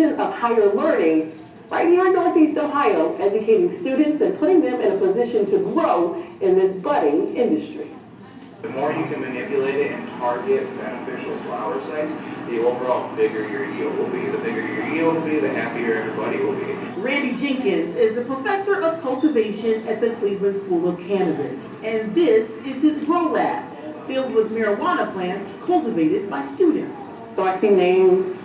foundation of higher learning right here in Northeast Ohio, educating students and putting them in a position to grow in this budding industry. The more you can manipulate it and target beneficial flower sites, the overall bigger your yield will be. The bigger your yield will be, the happier everybody will be. Randy Jenkins is a professor of cultivation at the Cleveland School of Cannabis, and this is his grow lab, filled with marijuana plants cultivated by students. So I see names.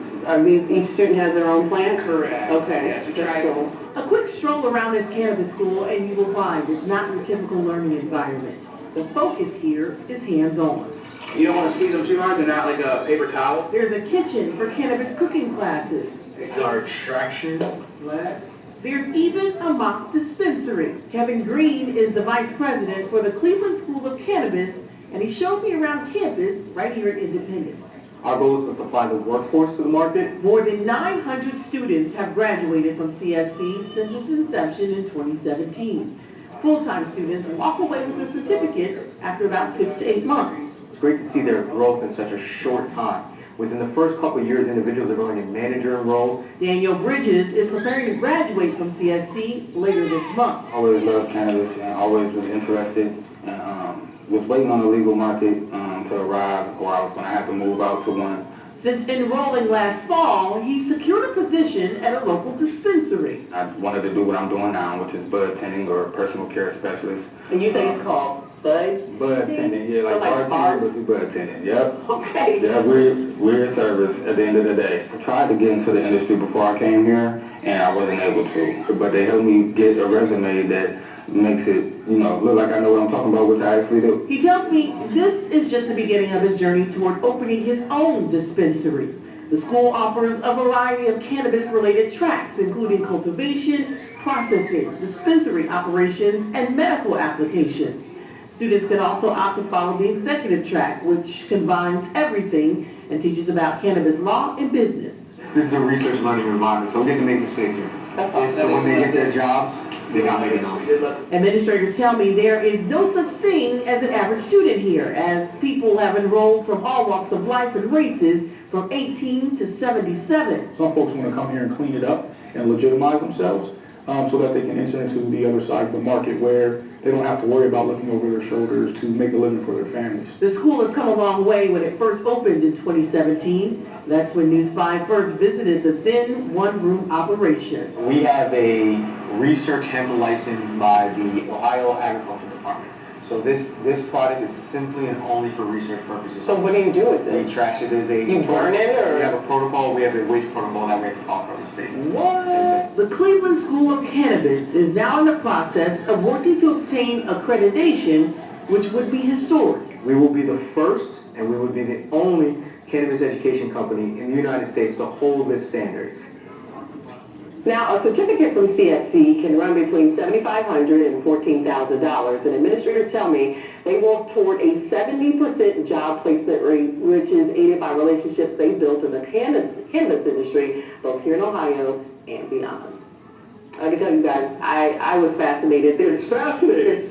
Each student has their own plant? Correct. Okay. Yes, we try to. A quick stroll around this cannabis school and you will find it's not your typical learning environment. The focus here is hands-on. You don't want to squeeze them too hard, they're not like a paper towel. There's a kitchen for cannabis cooking classes. This is our extraction lab. There's even a mock dispensary. Kevin Green is the vice president for the Cleveland School of Cannabis, and he showed me around campus right here at Independence. Our goal is to supply the workforce to the market. More than 900 students have graduated from CSC since its inception in 2017. Full-time students walk away with their certificate after about 6 to 8 months. It's great to see their growth in such a short time. Within the first couple of years, individuals are going in manager roles. Daniel Bridges is preparing to graduate from CSC later this month. I always loved cannabis and always was interested and was waiting on the legal market to arrive, or I was going to have to move out to one. Since enrolling last fall, he secured a position at a local dispensary. I wanted to do what I'm doing now, which is bud tending or personal care specialist. And you say it's called bud? Bud tending, yeah, like bartender, but you bud tending, yep. Okay. Yeah, we're a service at the end of the day. I tried to get into the industry before I came here, and I wasn't able to. But they helped me get a resume that makes it, look like I know what I'm talking about, which I actually do. He tells me this is just the beginning of his journey toward opening his own dispensary. The school offers a variety of cannabis-related tracks, including cultivation, processing, dispensary operations, and medical applications. Students can also opt to follow the executive track, which combines everything and teaches about cannabis law and business. This is a research learning environment, so we get to make mistakes here. That's awesome. So when they get their jobs, they're not making those. Administrators tell me there is no such thing as an average student here, as people have enrolled from all walks of life and races from 18 to 77. Some folks want to come here and clean it up and legitimize themselves so that they can enter into the other side of the market where they don't have to worry about looking over their shoulders to make a living for their families. The school has come a long way when it first opened in 2017. That's when News 5 first visited the then one-room operation. We have a research hemp license by the Ohio Agriculture Department. So this product is simply and only for research purposes. So what do you do with We it? trash it as a... You burn it, or? We have a protocol, we have a waste protocol that we have to follow from the state. What? The Cleveland School of Cannabis is now in the process of working to obtain accreditation, which would be historic. We will be the first, and we would be the only cannabis education company in the United States to hold this standard. Now, a certificate from CSC can run between $7,500 and $14,000, and administrators tell me they work toward a 70% job placement rate, which is aided by relationships they built in the cannabis industry, both here in Ohio and beyond. I can tell you guys, I was fascinated. There's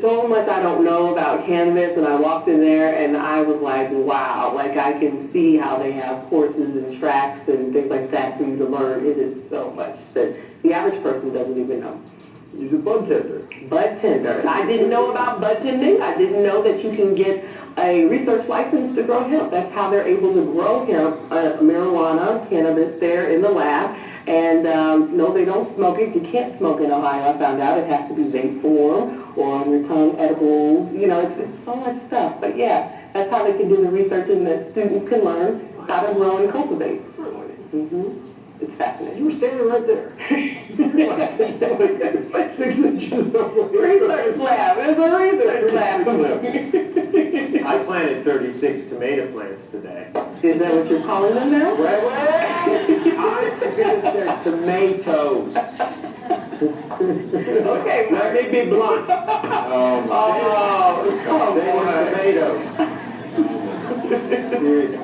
so much I don't know about cannabis, and I walked in there and I was like, wow, like I can see how they have courses and tracks and things like that for you to learn. It is so much that the average person doesn't even know. He's a bud tender. Bud tender. And I didn't know about bud tending. I didn't know that you can get a research license to grow hemp. That's how they're able to grow hemp, marijuana, cannabis there in the lab. And no, they don't smoke it. You can't smoke in Ohio. I found out it has to be vape form or on your tongue, edibles. It's so much stuff. But yeah, that's how they can do the research and that students can learn how to grow and cultivate. Mm-hmm. It's fascinating. You were standing right there. like 6 inches away. Research lab. It's a research lab. I planted 36 tomato plants today. Is that what you're calling them now? Honest to goodness, they're tomatoes. Okay, Let me be blunt. come They were on. tomatoes. Seriously.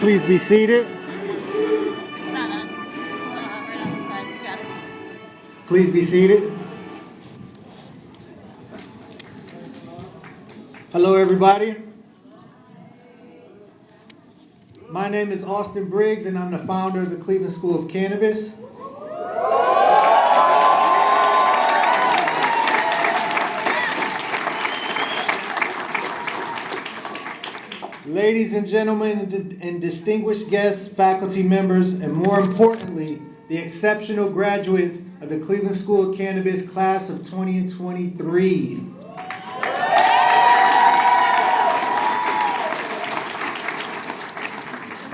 Please be seated. It's not on. It's a little right on the side. You got it. Please be seated. Hello, everybody. My name is Austin Briggs, and I'm the founder of the Cleveland School of Cannabis. Ladies and gentlemen, and distinguished guests, faculty members, and more importantly, the exceptional graduates of the Cleveland School of Cannabis class of 2023.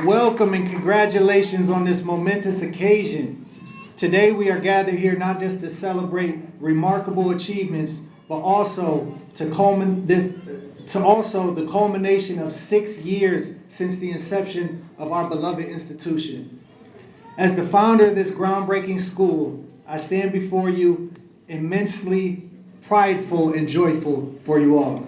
Welcome and congratulations on this momentous occasion. Today we are gathered here not just to celebrate remarkable achievements, but also the culmination of 6 years since the inception of our beloved institution. As the founder of this groundbreaking school, I stand before you immensely prideful and joyful for you all.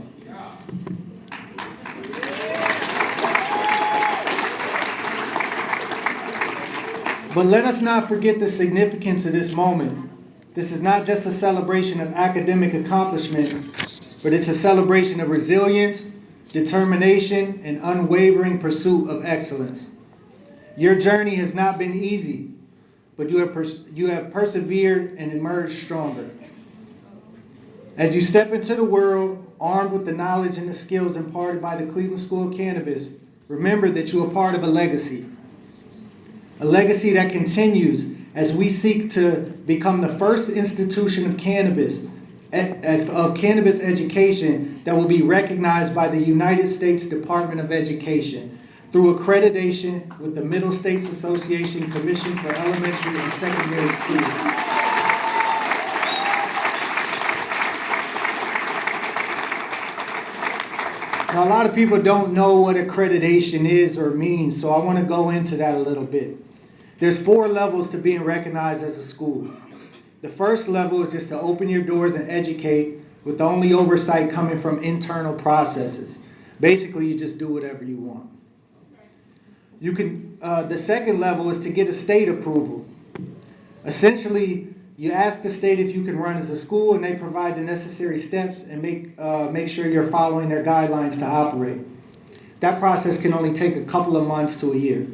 But let us not forget the significance of this moment. This is not just a celebration of academic accomplishment, but it's a celebration of resilience, determination, and unwavering pursuit of excellence. Your journey has not been easy, but you have persevered and emerged stronger. As you step into the world, armed with the knowledge and the skills imparted by the Cleveland School of Cannabis, remember that you are part of a legacy. A legacy that continues as we seek to become the first institution of cannabis education that will be recognized by the United States Department of Education through accreditation with the Middle States Association Commission for Elementary and Secondary Schools. Now, a lot of people don't know what accreditation is or means, so I want to go into that a little bit. There's 4 levels to being recognized as a school. The first level is just to open your doors and educate, with the only oversight coming from internal processes. Basically, you just do whatever you want. The second level is to get a state approval. Essentially, you ask the state if you can run as a school, and they provide the necessary steps and make sure you're following their guidelines to operate. That process can only take a couple of months to a year.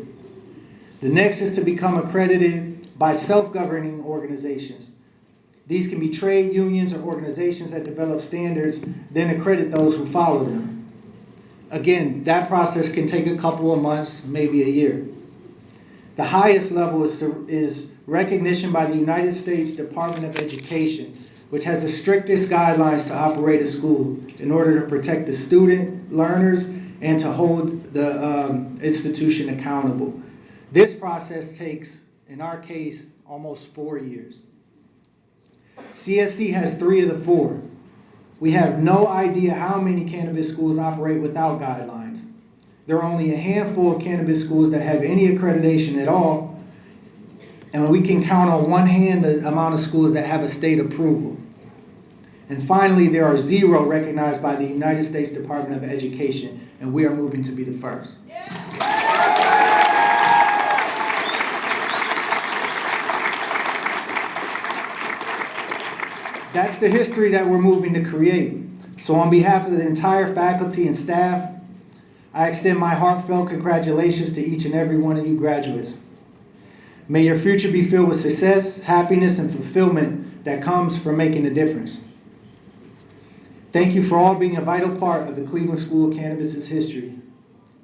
The next is to become accredited by self-governing organizations. These can be trade unions or organizations that develop standards, then accredit those who follow them. Again, that process can take a couple of months, maybe a year. The highest level is recognition by the United States Department of Education, which has the strictest guidelines to operate a school in order to protect the student, learners, and to hold the institution accountable. This process takes, in our case, almost 4 years. CSC has 3 of the 4. We have no idea how many cannabis schools operate without guidelines. There are only a handful of cannabis schools that have any accreditation at all, and we can count on one hand the amount of schools that have a state approval. And finally, there are 0 recognized by the United States Department of Education, and we are moving to be the first. That's the history that we're moving to create. So on behalf of the entire faculty and staff, I extend my heartfelt congratulations to each and every one of you graduates. May your future be filled with success, happiness, and fulfillment that comes from making a difference. Thank you for all being a vital part of the Cleveland School of Cannabis' history.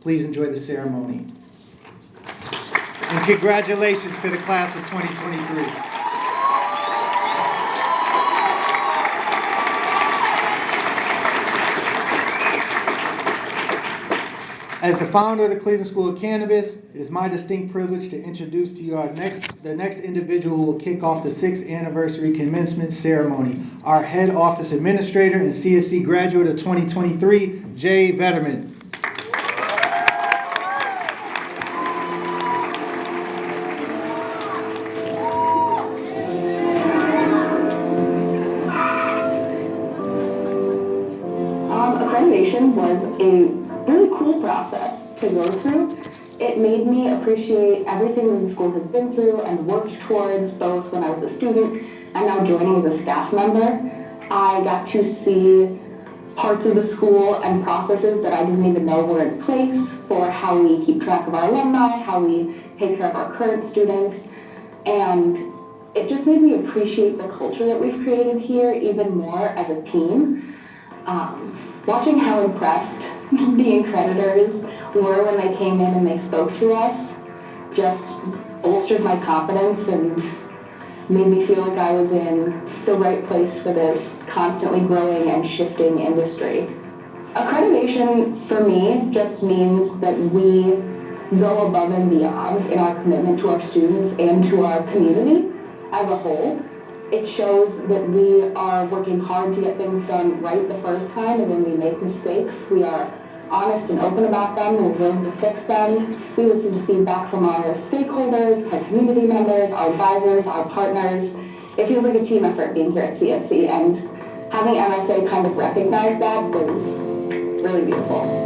Please enjoy the ceremony. And congratulations to the class of 2023. As the founder of the Cleveland School of Cannabis, it is my distinct privilege to introduce to you the next individual who will kick off the 6th anniversary commencement ceremony, our head office administrator and CSC graduate of 2023, Jay Vetterman. Accreditation was a really cool process to go through. It made me appreciate everything that the school has been through and worked towards, both when I was a student and now joining as a staff member. I got to see parts of the school and processes that I didn't even know were in place for how we keep track of our alumni, how we take care of our current students, and it just made me appreciate the culture that we've created here even more as a team. Watching how impressed the accreditors were when they came in and they spoke to us just bolstered my confidence and made me feel like I was in the right place for this constantly growing and shifting industry. Accreditation for me just means that we go above and beyond in our commitment to our students and to our community as a whole. It shows that we are working hard to get things done right the first time, and when we make mistakes, we are honest and open about them, we're willing to fix them. We listen to feedback from our stakeholders, our community members, our advisors, our partners. It feels like a team effort being here at CSC, and having MSA kind of recognize that was really beautiful.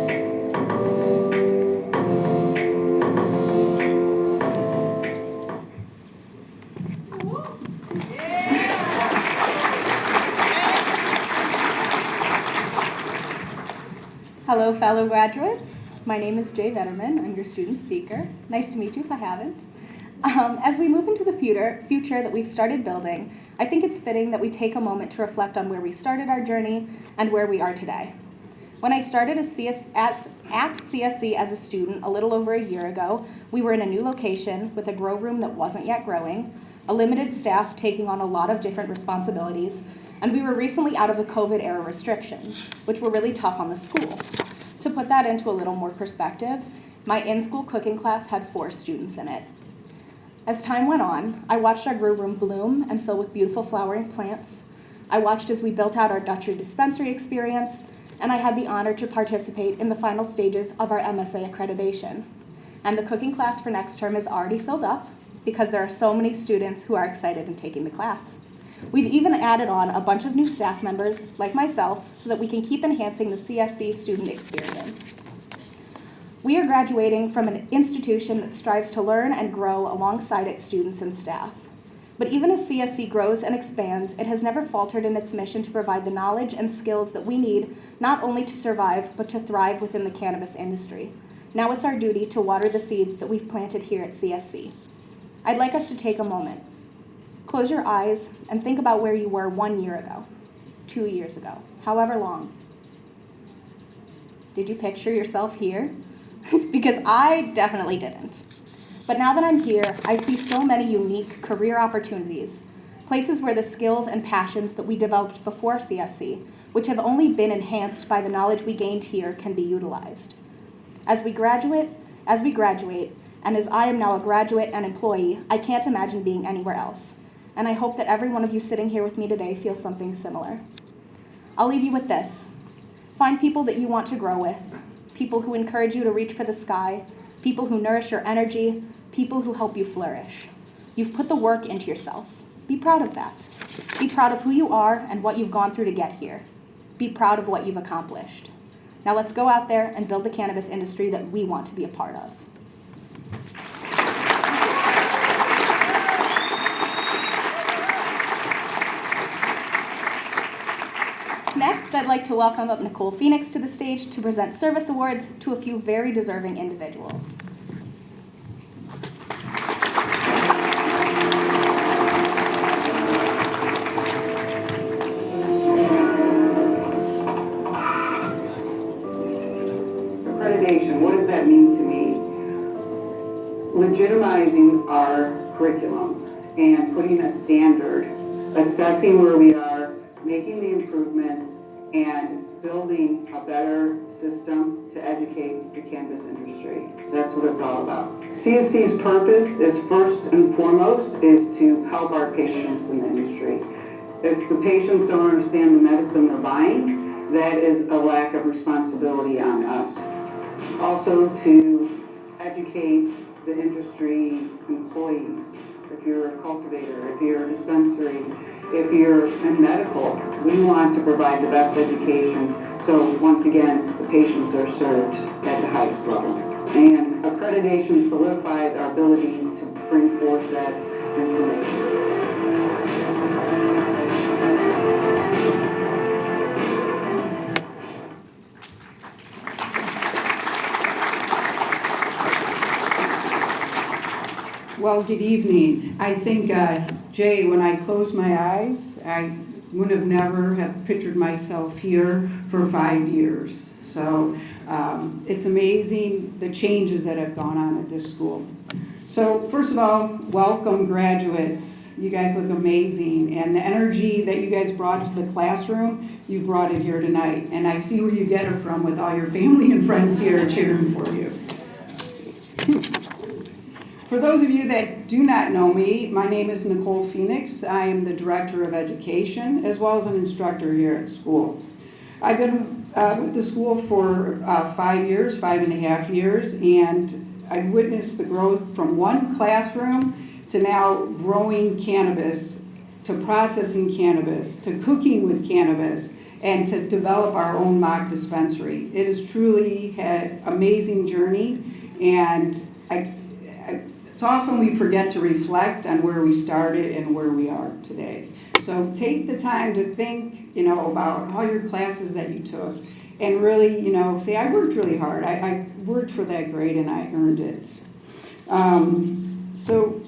Hello, fellow graduates. My name is Jay Vetterman. I'm your student speaker. Nice to meet you if I haven't. As we move into the future that we've started building, I think it's fitting that we take a moment to reflect on where we started our journey and where we are today. When I started at CSC as a student a little over a year ago, we were in a new location with a grow room that wasn't yet growing, a limited staff taking on a lot of different responsibilities, and we were recently out of the COVID era restrictions, which were really tough on the school. To put that into a little more perspective, my in-school cooking class had 4 students in it. As time went on, I watched our grow room bloom and fill with beautiful flowering plants. I watched as we built out our Dutchery dispensary experience, and I had the honor to participate in the final stages of our MSA accreditation. And the cooking class for next term is already filled up because there are so many students who are excited in taking the class. We've even added on a bunch of new staff members, like myself, so that we can keep enhancing the CSC student experience. We are graduating from an institution that strives to learn and grow alongside its students and staff. But even as CSC grows and expands, it has never faltered in its mission to provide the knowledge and skills that we need not only to survive, but to thrive within the cannabis industry. Now it's our duty to water the seeds that we've planted here at CSC. I'd like us to take a moment. Close your eyes and think about where you were 1 year ago, 2 years ago, however long. Did you picture yourself here? Because I definitely didn't. But now that I'm here, I see so many unique career opportunities, places where the skills and passions that we developed before CSC, which have only been enhanced by the knowledge we gained here, can be utilized. As we graduate, and as I am now a graduate and employee, I can't imagine being anywhere else. And I hope that every one of you sitting here with me today feels something similar. I'll leave you with this. Find people that you want to grow with, people who encourage you to reach for the sky, people who nourish your energy, people who help you flourish. You've put the work into yourself. Be proud of that. Be proud of who you are and what you've gone through to get here. Be proud of what you've accomplished. Now let's go out there and build the cannabis industry that we want to be a part of. Next, I'd like to welcome up Nicole Phoenix to the stage to present service awards to a few very deserving individuals. Accreditation, what does that mean to me? Legitimizing our curriculum and putting a standard, assessing where we are, making the improvements, and building a better system to educate the cannabis industry. That's what it's all about. CSC's purpose is first and foremost is to help our patients in the industry. If the patients don't understand the medicine they're buying, that is a lack of responsibility on us. Also to educate the industry employees. If you're a cultivator, if you're a dispensary, if you're in medical, we want to provide the best education. So once again, the patients are served at the highest level. And accreditation solidifies our ability to bring forth that information. Well, good evening. I think, Jay, when I closed my eyes, I would have never have pictured myself here for 5 years. So it's amazing the changes that have gone on at this school. So first of all, welcome graduates. You guys look amazing. And the energy that you guys brought to the classroom, you brought it here tonight. And I see where you get it from with all your family and friends here cheering for you. For those of you that do not know me, my name is Nicole Phoenix. I am the Director of Education as well as an instructor here at school. I've been with the school for 5 years, 5.5 years, and I've witnessed the growth from one classroom to now growing cannabis, to processing cannabis, to cooking with cannabis, and to develop our own mock dispensary. It has truly had an amazing journey, and it's often we forget to reflect on where we started and where we are today. So take the time to think, about all your classes that you took, and really, say, I worked really hard. I worked for that grade and I earned it. So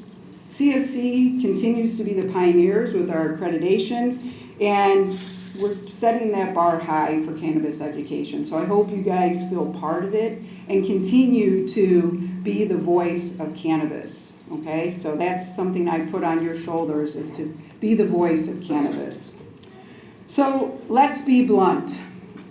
CSC continues to be the pioneers with our accreditation, and we're setting that bar high for cannabis education. So I hope you guys feel part of it and continue to be the voice of cannabis, okay? So that's something I put on your shoulders, is to be the voice of cannabis. So let's be blunt.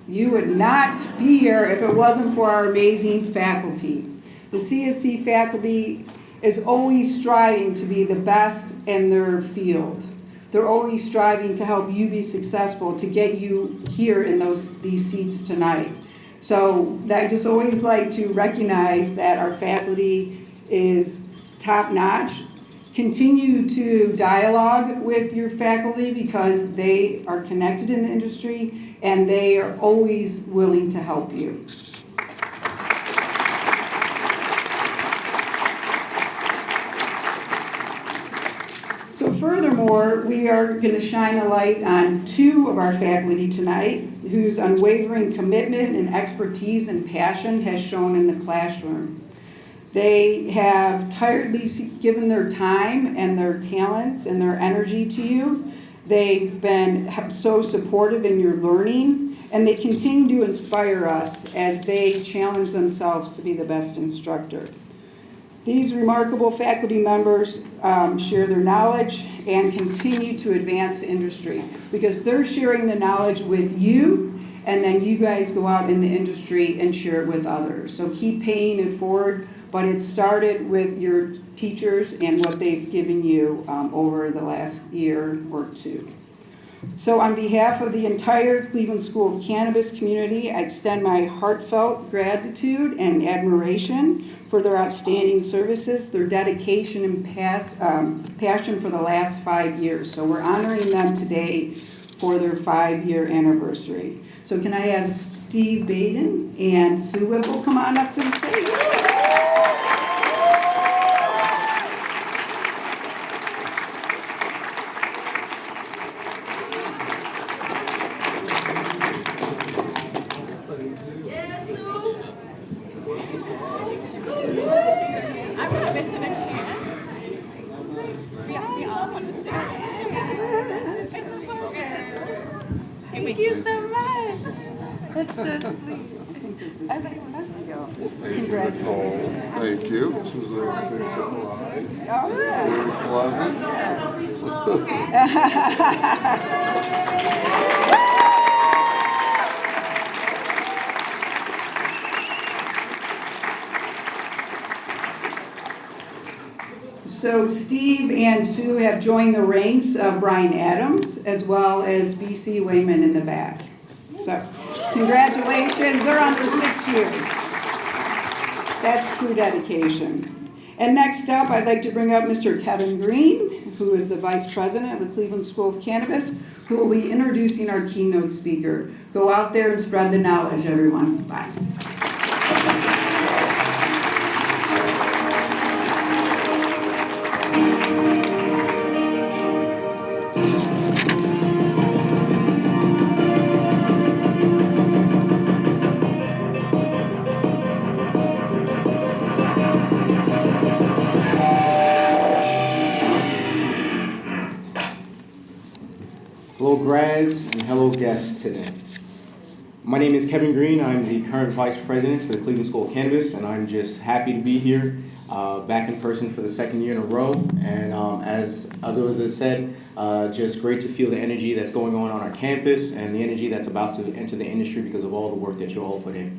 You would not be here if it wasn't for our amazing faculty. The CSC faculty is always striving to be the best in their field. They're always striving to help you be successful, to get you here in these seats tonight. So I just always like to recognize that our faculty is top-notch. Continue to dialogue with your faculty because they are connected in the industry and they are always willing to help you. So furthermore, we are going to shine a light on two of our faculty tonight whose unwavering commitment and expertise and passion has shown in the classroom. They have tirelessly given their time and their talents and their energy to you. They've been so supportive in your learning, and they continue to inspire us as they challenge themselves to be the best instructor. These remarkable faculty members share their knowledge and continue to advance the industry because they're sharing the knowledge with you, and then you guys go out in the industry and share it with others. So keep paying it forward, but it started with your teachers and what they've given you over the last year or two. So on behalf of the entire Cleveland School of Cannabis community, I extend my heartfelt gratitude and admiration for their outstanding services, their dedication and passion for the last 5 years. So we're honoring them today for their 5-year anniversary. So can I have Steve Baden and Sue Whipple come on up to the stage? Thank you so much. That's so sweet. Congratulations. Thank you. This was a big surprise. Oh, yeah. So Steve and Sue have joined the ranks of Brian Adams as well as BC Wayman in the back. So congratulations, they're on their 6th year. That's true dedication. And next up, I'd like to bring up Mr. Kevin Green, who is the Vice President of the Cleveland School of Cannabis, who will be introducing our keynote speaker. Go out there and spread the knowledge, everyone. Bye. Hello grads and hello guests today. My name is Kevin Green. I'm the current Vice President for the Cleveland School of Cannabis, and I'm just happy to be here back in person for the second year in a row. And as others have said, just great to feel the energy that's going on our campus and the energy that's about to enter the industry because of all the work that you all put in.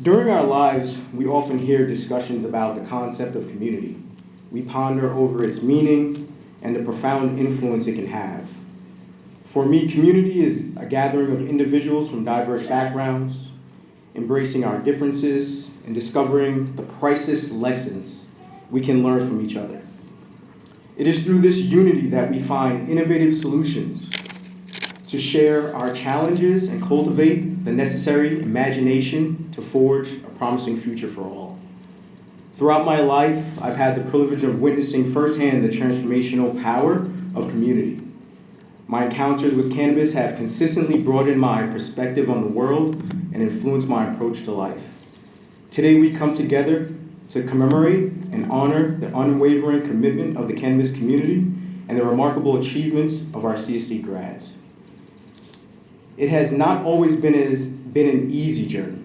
During our lives, we often hear discussions about the concept of community. We ponder over its meaning and the profound influence it can have. For me, community is a gathering of individuals from diverse backgrounds, embracing our differences and discovering the priceless lessons we can learn from each other. It is through this unity that we find innovative solutions to share our challenges and cultivate the necessary imagination to forge a promising future for all. Throughout my life, I've had the privilege of witnessing firsthand the transformational power of community. My encounters with cannabis have consistently broadened my perspective on the world and influenced my approach to life. Today we come together to commemorate and honor the unwavering commitment of the cannabis community and the remarkable achievements of our CSC grads. It has not always been an easy journey,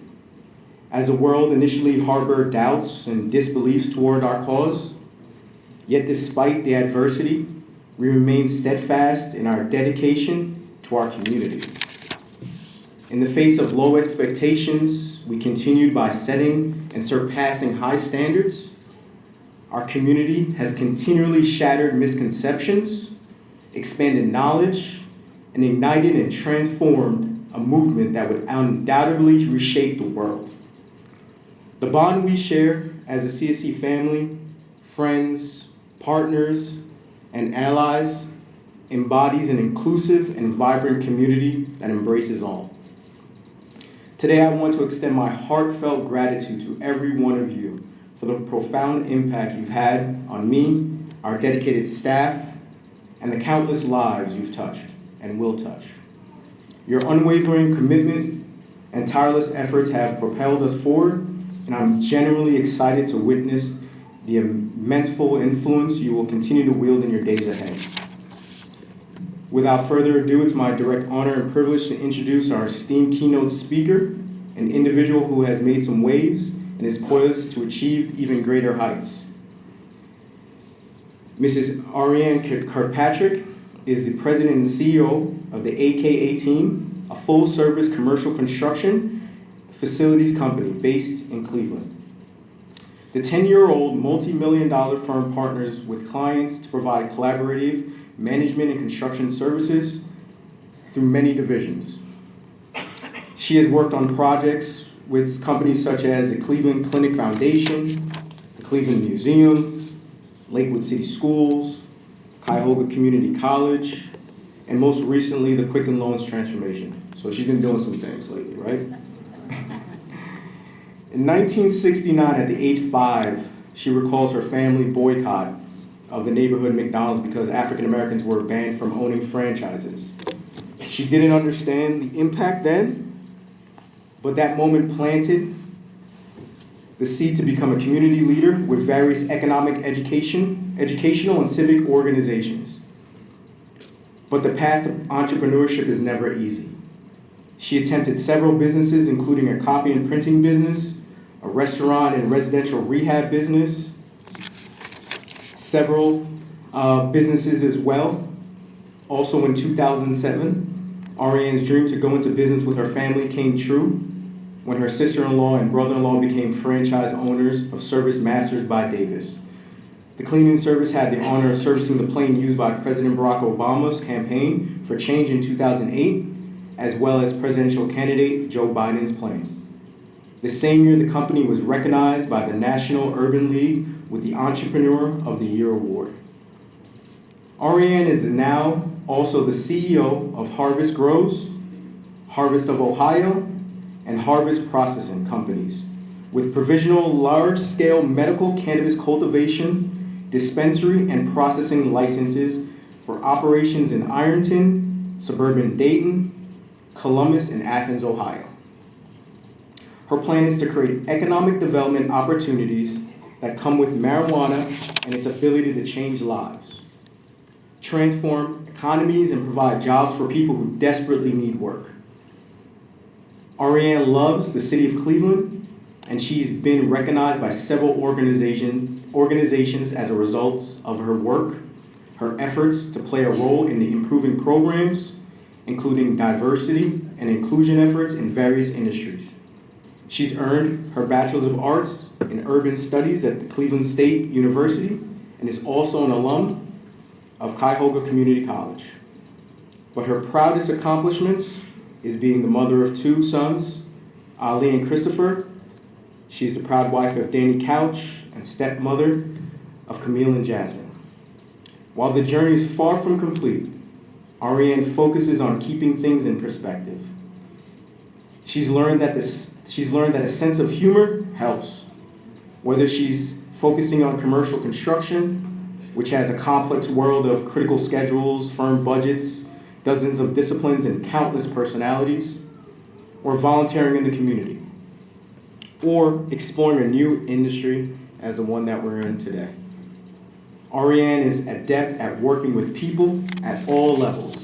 as the world initially harbored doubts and disbeliefs toward our cause. Yet despite the adversity, we remain steadfast in our dedication to our community. In the face of low expectations, we continued by setting and surpassing high standards. Our community has continually shattered misconceptions, expanded knowledge, and ignited and transformed a movement that would undoubtedly reshape the world. The bond we share as a CSC family, friends, partners, and allies embodies an inclusive and vibrant community that embraces all. Today, I want to extend my heartfelt gratitude to every one of you for the profound impact you've had on me, our dedicated staff, and the countless lives you've touched and will touch. Your unwavering commitment and tireless efforts have propelled us forward, and I'm genuinely excited to witness the immense influence you will continue to wield in your days ahead. Without further ado, it's my direct honor and privilege to introduce our esteemed keynote speaker, an individual who has made some waves and is poised to achieve even greater heights. Mrs. Ariane Kirkpatrick is the president and CEO of the AKA team, a full-service commercial construction facilities company based in Cleveland. The 10-year-old multi-million-dollar firm partners with clients to provide collaborative management and construction services through many divisions. She has worked on projects with companies such as the Cleveland Clinic Foundation, the Cleveland Museum, Lakewood City Schools, Cuyahoga Community College, and most recently, the Quicken Loans Transformation. So she's been doing some things lately, right? In 1969, at the age 5, she recalls her family boycott of the neighborhood McDonald's because African Americans were banned from owning franchises. She didn't understand the impact then, but that moment planted the seed to become a community leader with various economic educational and civic organizations. But the path of entrepreneurship is never easy. She attempted several businesses, including a copy and printing business, a restaurant and residential rehab business, several businesses as well. Also in 2007, Ariane's dream to go into business with her family came true when her sister-in-law and brother-in-law became franchise owners of Service Masters by Davis. The cleaning service had the honor of servicing the plane used by President Barack Obama's campaign for change in 2008, as well as presidential candidate Joe Biden's plane. The same year, the company was recognized by the National Urban League with the Entrepreneur of the Year award. Ariane is now also the CEO of Harvest Grows, Harvest of Ohio, and Harvest Processing Companies, with provisional large-scale medical cannabis cultivation, dispensary, and processing licenses for operations in Ironton, suburban Dayton, Columbus, and Athens, Ohio. Her plan is to create economic development opportunities that come with marijuana and its ability to change lives. transform economies, and provide jobs for people who desperately need work. Ariane loves the city of Cleveland, and she's been recognized by several organizations as a result of her work, her efforts to play a role in the improving programs, including diversity and inclusion efforts in various industries. She's earned her Bachelor's of Arts in Urban Studies at the Cleveland State University and is also an alum of Cuyahoga Community College. But her proudest accomplishments is being the mother of 2 sons, Ali and Christopher. She's the proud wife of Danny Couch and stepmother of Camille and Jasmine. While the journey is far from complete, Ariane focuses on keeping things in perspective. She's learned that a sense of humor helps, whether she's focusing on commercial construction, which has a complex world of critical schedules, firm budgets, dozens of disciplines, and countless personalities, or volunteering in the community, or exploring a new industry as the one that we're in today. Ariane is adept at working with people at all levels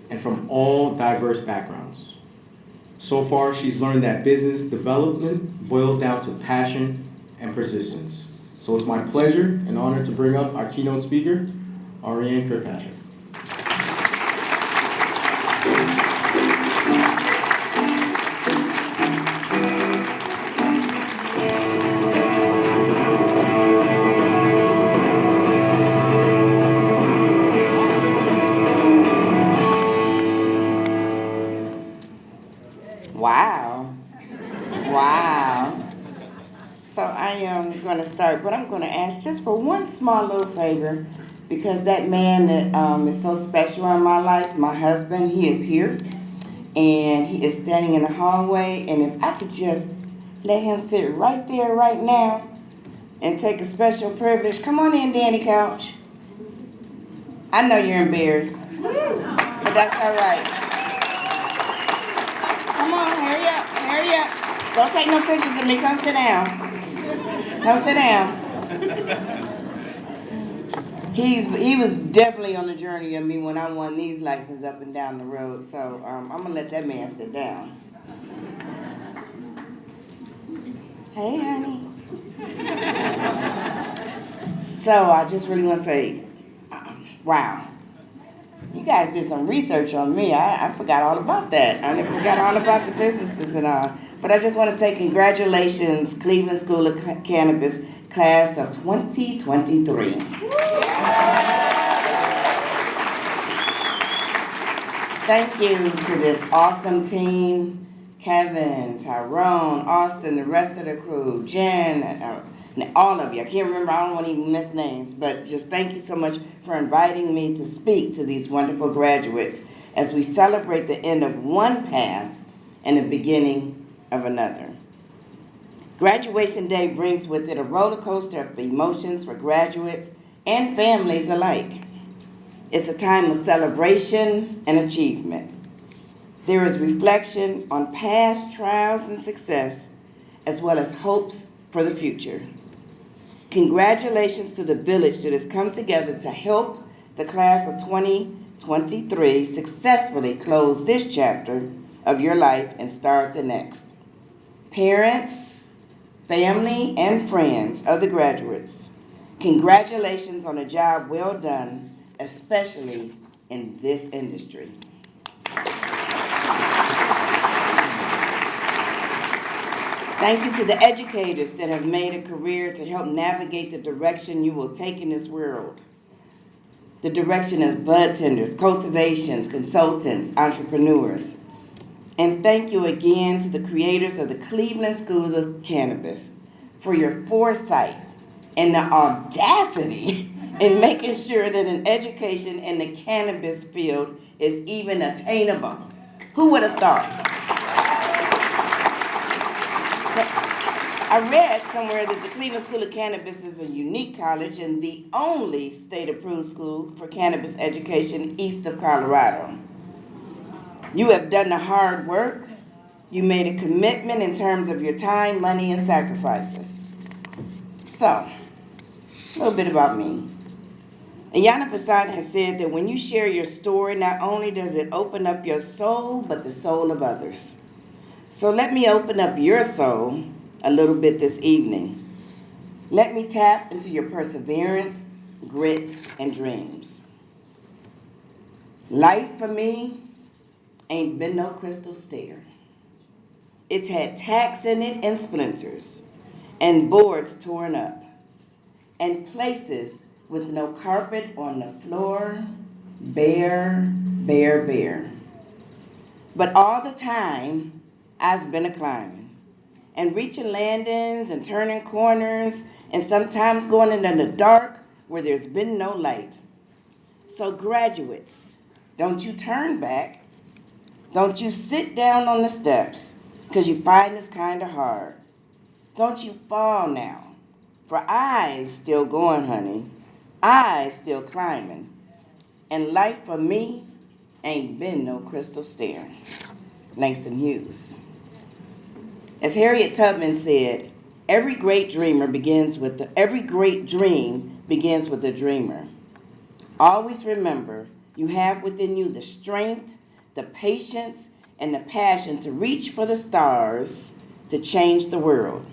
and from all diverse backgrounds. So far, she's learned that business development boils down to passion and persistence. So it's my pleasure and honor to bring up our keynote speaker, Ariane Kirkpatrick. Wow. Wow. So I am going to start, but I'm going to ask just for one small little favor, because that man that is so special in my life, my husband, he is here, and he is standing in the hallway, and if I could just let him sit right there right now and take a special privilege. Come on in, Danny Couch. I know you're embarrassed, but that's all right. Come on, hurry up, hurry up. Don't take no pictures of me, come sit down. Come sit down. He was definitely on the journey of me when I won these licenses up and down the road, so I'm gonna let that man sit down. Hey, honey. So I just really want to say, wow. You guys did some research on me. I forgot all about that. I forgot all about the businesses and all. But I just want to say congratulations, Cleveland School of Cannabis, class of 2023. Thank you to this awesome team, Kevin, Tyrone, Austin, the rest of the crew, Jen, all of you. I can't remember, I don't want to even miss names, but just thank you so much for inviting me to speak to these wonderful graduates as we celebrate the end of one path and the beginning of another. Graduation day brings with it a roller coaster of emotions for graduates and families alike. It's a time of celebration and achievement. There is reflection on past trials and success, as well as hopes for the future. Congratulations to the village that has come together to help the class of 2023 successfully close this chapter of your life and start the next. Parents, family, and friends of the graduates, congratulations on a job well done, especially in this industry. Thank you to the educators that have made a career to help navigate the direction you will take in this world. The direction of bud tenders, cultivations, consultants, entrepreneurs. And thank you again to the creators of the Cleveland School of Cannabis for your foresight and the audacity in making sure that an education in the cannabis field is even attainable. Who would have thought? So, I read somewhere that the Cleveland School of Cannabis is a unique college and the only state-approved school for cannabis education east of Colorado. You have done the hard work. You made a commitment in terms of your time, money, and sacrifices. So, a little bit about me. Ayanna Fasad has said that when you share your story, not only does it open up your soul, but the soul of others. So let me open up your soul a little bit this evening. Let me tap into your perseverance, grit, and dreams. Life for me ain't been no crystal stair. It's had tacks in it and splinters, and boards torn up, and places with no carpet on the floor, bare, bare, bare. But all the time, I've been a climbing, and reaching landings and turning corners, and sometimes going in the dark where there's been no light. So graduates, don't you turn back. Don't you sit down on the steps, because you find this kind of hard. Don't you fall now, for I's still going, honey. I's still climbing. And life for me ain't been no crystal stair. Langston Hughes. As Harriet Tubman said, every great dream begins with a dreamer. Always remember, you have within you the strength, the patience, and the passion to reach for the stars to change the world.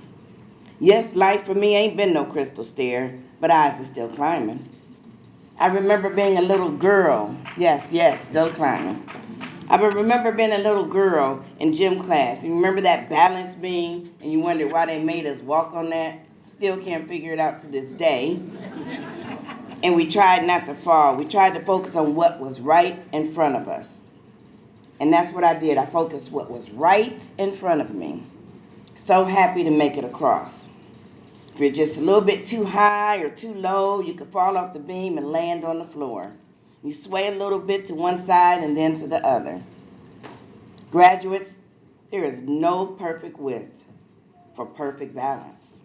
Yes, life for me ain't been no crystal stair, but I's are still climbing. I remember being a little girl. Yes, still climbing. I remember being a little girl in gym class. You remember that balance beam, and you wondered why they made us walk on that? Still can't figure it out to this day. And we tried not to fall. We tried to focus on what was right in front of us. And that's what I did. I focused what was right in front of me. So happy to make it across. If you're just a little bit too high or too low, you could fall off the beam and land on the floor. You sway a little bit to one side and then to the other. Graduates, there is no perfect width for perfect balance.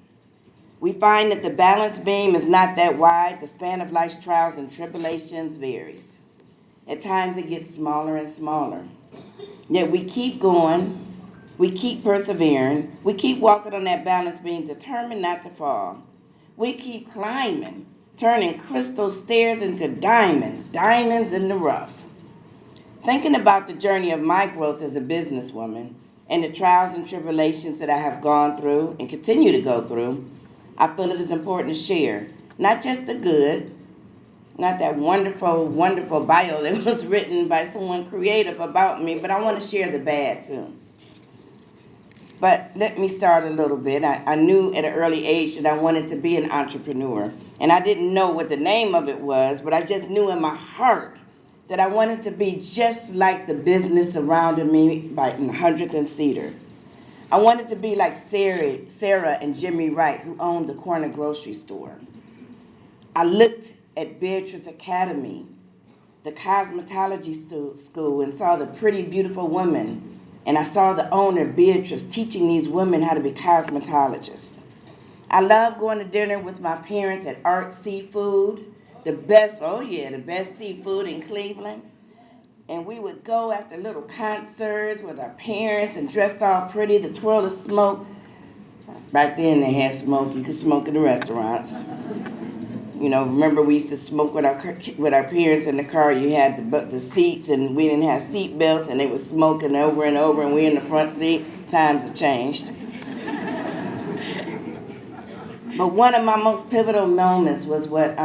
We find that the balance beam is not that wide. The span of life's trials and tribulations varies. At times it gets smaller and smaller. Yet we keep going, we keep persevering, we keep walking on that balance beam, determined not to fall. We keep climbing, turning crystal stairs into diamonds, diamonds in the rough. Thinking about the journey of my growth as a businesswoman and the trials and tribulations that I have gone through and continue to go through, I feel it is important to share, not just the good, not that wonderful, wonderful bio that was written by someone creative about me, but I want to share the bad too. But let me start a little bit. I knew at an early age that I wanted to be an entrepreneur. And I didn't know what the name of it was, but I just knew in my heart that I wanted to be just like the business surrounding me by 100th and Cedar. I wanted to be like Sarah and Jimmy Wright, who owned the corner grocery store. I looked at Beatrice Academy, the cosmetology school, and saw the pretty, beautiful woman. And I saw the owner, Beatrice, teaching these women how to be cosmetologists. I love going to dinner with my parents at Art Seafood, the best seafood in Cleveland. And we would go after little concerts with our parents and dressed all pretty, the twirl of smoke. Back then they had smoke, you could smoke in the restaurants. You know, remember we used to smoke with our parents in the car. You had the seats, and we didn't have seat belts, and they were smoking over and over, and we in the front seat. Times have changed. But one of my most pivotal moments was what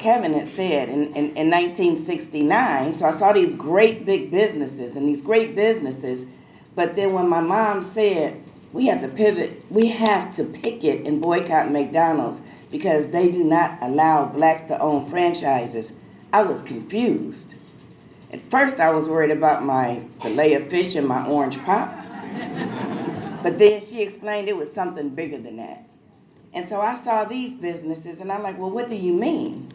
Kevin had said in 1969. So I saw these great big businesses, but then when my mom said, we have to pivot, we have to picket and boycott McDonald's, because they do not allow blacks to own franchises, I was confused. At first I was worried about my fillet of fish and my orange pop. But then she explained it was something bigger than that. And so I saw these businesses and I'm like, well, what do you mean?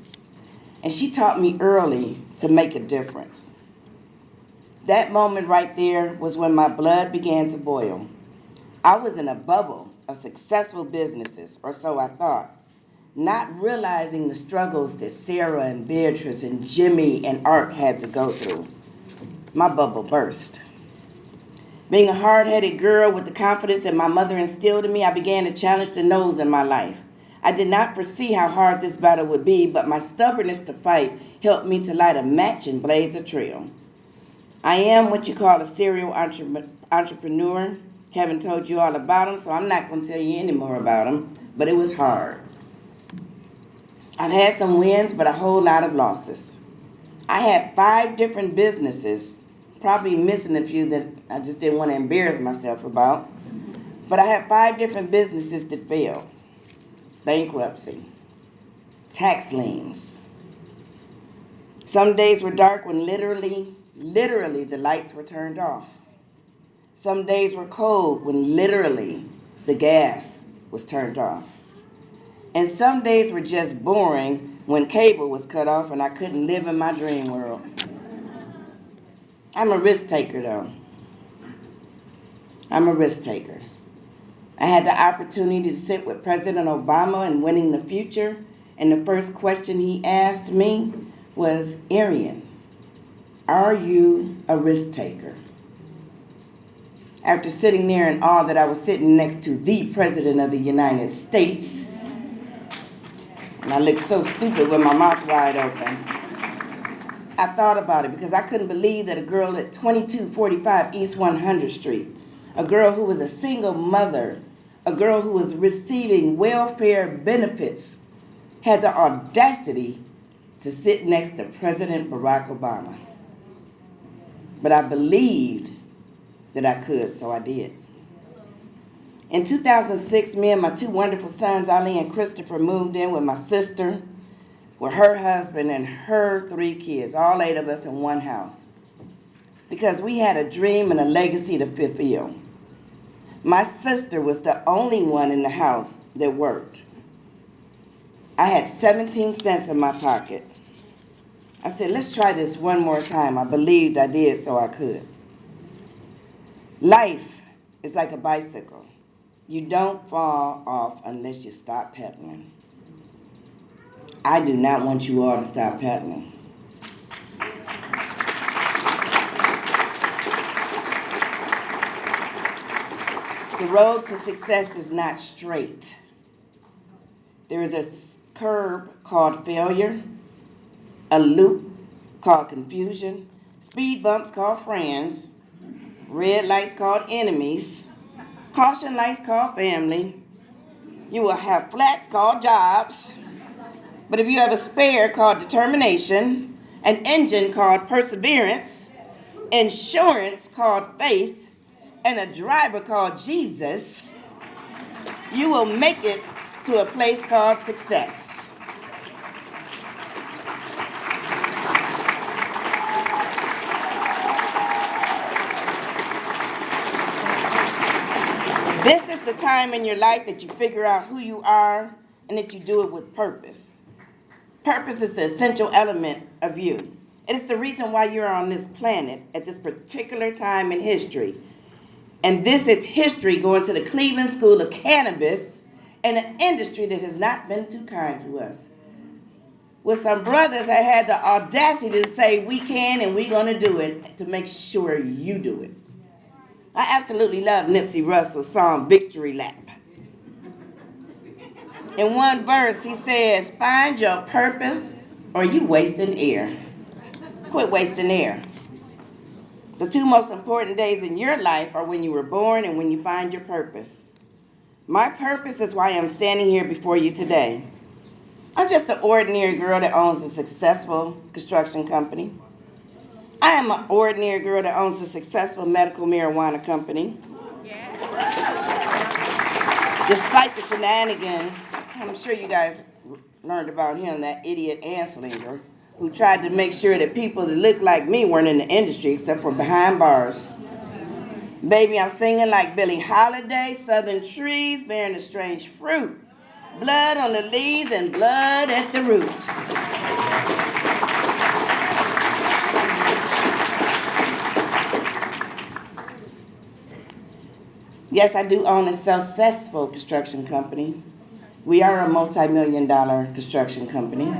And she taught me early to make a difference. That moment right there was when my blood began to boil. I was in a bubble of successful businesses, or so I thought, not realizing the struggles that Sarah and Beatrice and Jimmy and Art had to go through. My bubble burst. Being a hard-headed girl with the confidence that my mother instilled in me, I began to challenge the no's in my life. I did not foresee how hard this battle would be, but my stubbornness to fight helped me to light a match and blaze a trail. I am what you call a serial entrepreneur. Haven't told you all about him, so I'm not going to tell you any more about him, but it was hard. I've had some wins, but a whole lot of losses. I had 5 different businesses, probably missing a few that I just didn't want to embarrass myself about, but I had 5 different businesses that failed. Bankruptcy, tax liens. Some days were dark when literally the lights were turned off. Some days were cold when literally the gas was turned off. And some days were just boring when cable was cut off and I couldn't live in my dream world. I'm a risk taker though. I'm a risk taker. I had the opportunity to sit with President Obama in Winning the Future, and the first question he asked me was, Arian, are you a risk taker? After sitting there in awe that I was sitting next to the President of the United States, and I looked so stupid with my mouth wide open, I thought about it because I couldn't believe that a girl at 2245 East 100th Street, a girl who was a single mother, a girl who was receiving welfare benefits, had the audacity to sit next to President Barack Obama. But I believed that I could, so I did. In 2006, me and my 2 wonderful sons, Ali and Christopher, moved in with my sister, with her husband and her 3 kids, all 8 of us in one house, because we had a dream and a legacy to fulfill. My sister was the only one in the house that worked. I had 17 cents in my pocket. I said, let's try this one more time. I believed I did, so I could. Life is like a bicycle. You don't fall off unless you stop pedaling. I do not want you all to stop pedaling. The road to success is not straight. There is a curb called failure, a loop called confusion, speed bumps called friends, red lights called enemies, caution lights called family. You will have flats called jobs, but if you have a spare called determination, an engine called perseverance, insurance called faith, and a driver called Jesus, you will make it to a place called success. This is the time in your life that you figure out who you are and that you do it with purpose. Purpose is the essential element of you. It is the reason why you're on this planet at this particular time in history. And this is history going to the Cleveland School of Cannabis and an industry that has not been too kind to us. With some brothers that had the audacity to say we can and we're going to do it to make sure you do it. I absolutely love Nipsey Russell's song, Victory Lap. In one verse, he says, find your purpose or you wasting air. Quit wasting air. The 2 most important days in your life are when you were born and when you find your purpose. My purpose is why I'm standing here before you today. I'm just an ordinary girl that owns a successful construction company. I am an ordinary girl that owns a successful medical marijuana company. Despite the shenanigans, I'm sure you guys learned about him, that idiot Anslinger, who tried to make sure that people that looked like me weren't in the industry except for behind bars. Baby, I'm singing like Billie Holiday, Southern trees bearing a strange fruit. Blood on the leaves and blood at the root. Yes, I do own a successful construction company. We are a multi-million-dollar construction company.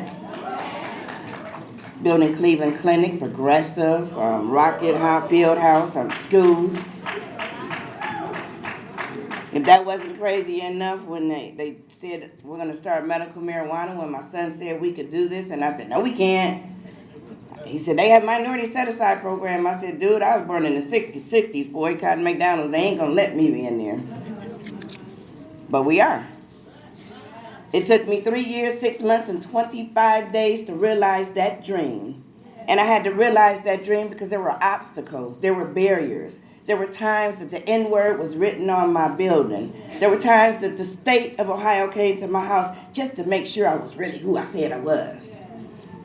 Building Cleveland Clinic, Progressive, Rocket Field House, schools. If that wasn't crazy enough, when they said we're gonna start medical marijuana, when my son said we could do this, and I said, no, we can't. He said, they have minority set-aside program. I said, dude, I was born in the 60s, boycotting McDonald's. They ain't gonna let me be in there. But we are. It took me 3 years, 6 months, and 25 days to realize that dream. And I had to realize that dream because there were obstacles, there were barriers. There were times that the N-word was written on my building. There were times that the state of Ohio came to my house just to make sure I was really who I said I was.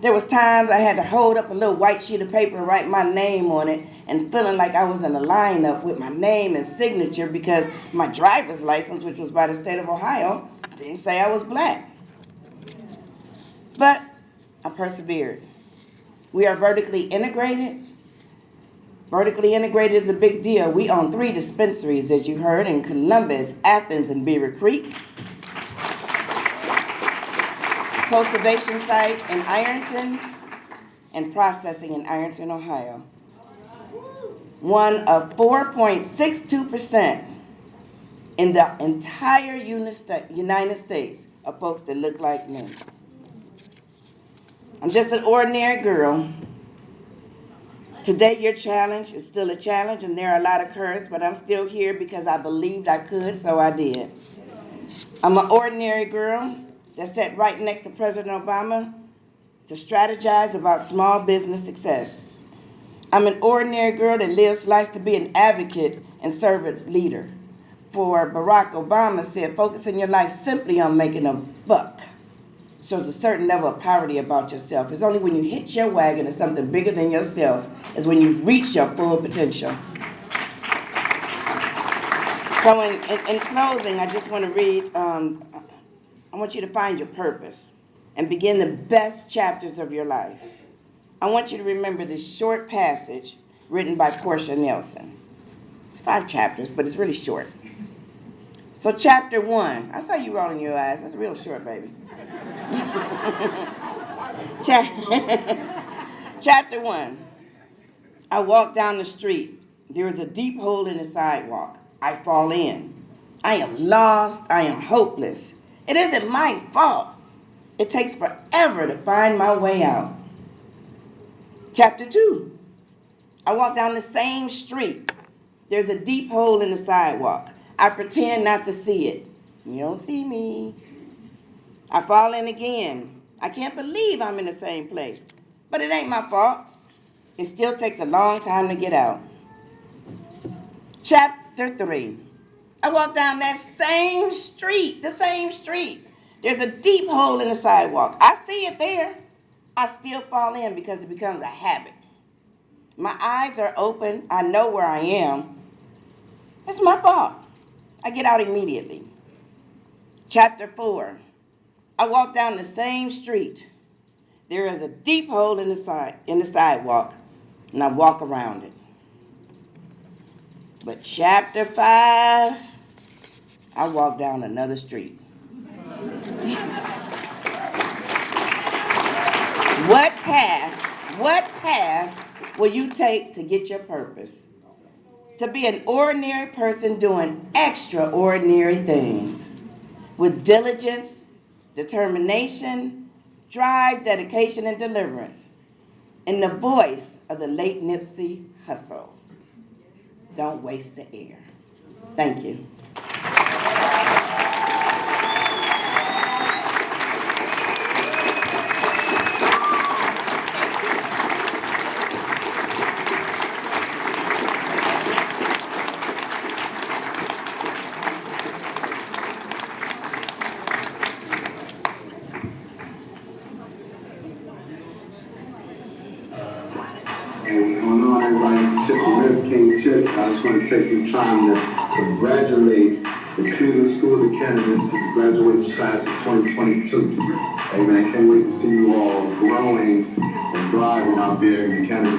There was times I had to hold up a little white sheet of paper and write my name on it and feeling like I was in a lineup with my name and signature because my driver's license, which was by the state of Ohio, didn't say I was black. But I persevered. We are vertically integrated. Vertically integrated is a big deal. We own 3 dispensaries, as you heard, in Columbus, Athens, and Beaver Creek. Cultivation site in Ironton, and processing in Ironton, Ohio. One of 4.62% in the entire United States of folks that look like me. I'm just an ordinary girl. Today, your challenge is still a challenge, and there are a lot of curves, but I'm still here because I believed I could, so I did. I'm an ordinary girl that sat right next to President Obama to strategize about small business success. I'm an ordinary girl that lives life to be an advocate and servant leader. For Barack Obama said, focusing your life simply on making a buck shows a certain level of poverty about yourself. It's only when you hit your wagon at something bigger than yourself is when you reach your full potential. So in closing, I just want to read, I want you to find your purpose and begin the best chapters of your life. I want you to remember this short passage written by Portia Nelson. It's 5 chapters, but it's really short. So chapter 1, I saw you rolling your eyes. That's real short, baby. Chapter 1. I walk down the street. There is a deep hole in the sidewalk. I fall in. I am lost. I am hopeless. It isn't my fault. It takes forever to find my way out. Chapter 2. I walk down the same street. There's a deep hole in the sidewalk. I pretend not to see it. You don't see me. I fall in again. I can't believe I'm in the same place. But it ain't my fault. It still takes a long time to get out. Chapter 3. I walk down that same street, the same street. There's a deep hole in the sidewalk. I see it there. I still fall in because it becomes a habit. My eyes are open. I know where I am. It's my fault. I get out immediately. Chapter 4. I walk down the same street. There is a deep hole in the sidewalk, and I walk around it. But chapter 5, I walk down another street. What path will you take to get your purpose? To be an ordinary person doing extraordinary things with diligence, determination, drive, dedication, and deliverance. In the voice of the late Nipsey Hussle. Don't waste the air. Thank you. Going on, everybody, it's Chip the Rib King Chip. I just want to take this time to congratulate the Cleveland School of Cannabis and the graduating class of 2022. Hey man, can't wait to see you all growing and thriving out there in the cannabis